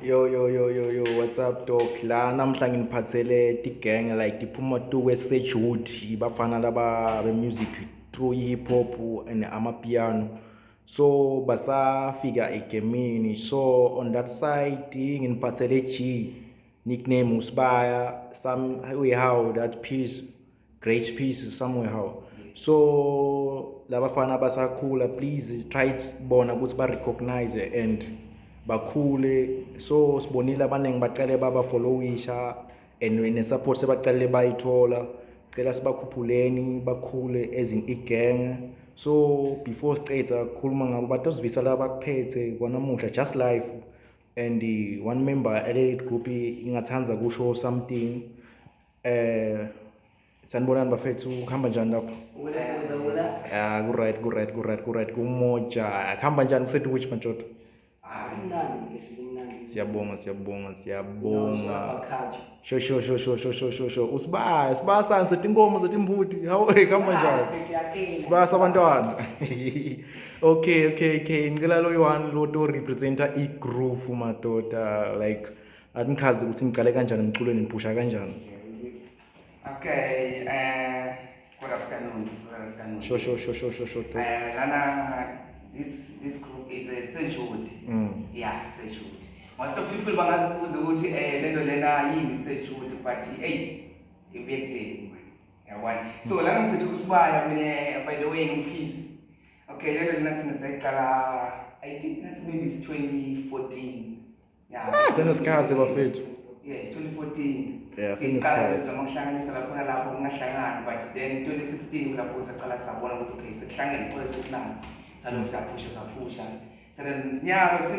Yo, what's up dog? La namhla nginiphathele ti-gang like tiphuma tu-Sejuti bafana laba be-music through hip hop and amapiano. So basafika egemini. So on that side nginiphathele G, nickname Usibaya, somehow that piece, great piece somehow. So labafana basakhula, please try to bona ukuthi ba-recognize and bakhule. So sibonile abaningi bacale baba-followisha and ne-support sebacale bayithola. Cela sibakhuphuleni bakhule as in i-gang. So before siceda khuluma ngabo batosivisa laba bakuphethe kwanamuhla just life. And one member aleli group ingathanza kusho something. Sanibonani bafethu, kuhamba njani lapho? Ya, ku-right kumoja. Kuhamba njani kusethi which Mantshota? Siyabonga. Sho. Usibaya sani setinkomo setimbuti. Hawu kuhamba njani? Sibaya sabantwana. Okay. Ngicela lo Yohani lo to representa i-group madoda, like anikhazi ukuthi ngicale kanjani emculweni ngiphusha kanjani. Okay, good afternoon. Sho. Lana, this group is a Sejuti. Yeah, Sejuti. Most of people bangazibuza ukuthi lento lena yini Sejuti, but hey, ibekde yabona. So lana ngiphethe uSibaya mina, by the way, ngumphisi. Okay, lento lena thina sayiqala, I think that's maybe it's 2014. Yeah. Senesikhathi bafethu. Yes, 2014. Yeah, siqala samakuhlanganisa lakhona lapho kungahlangani, but then 2016 lapho saqala sabona ukuthi okay sekuhlangene pole sesinani salo siyaphusha. So then yeah, since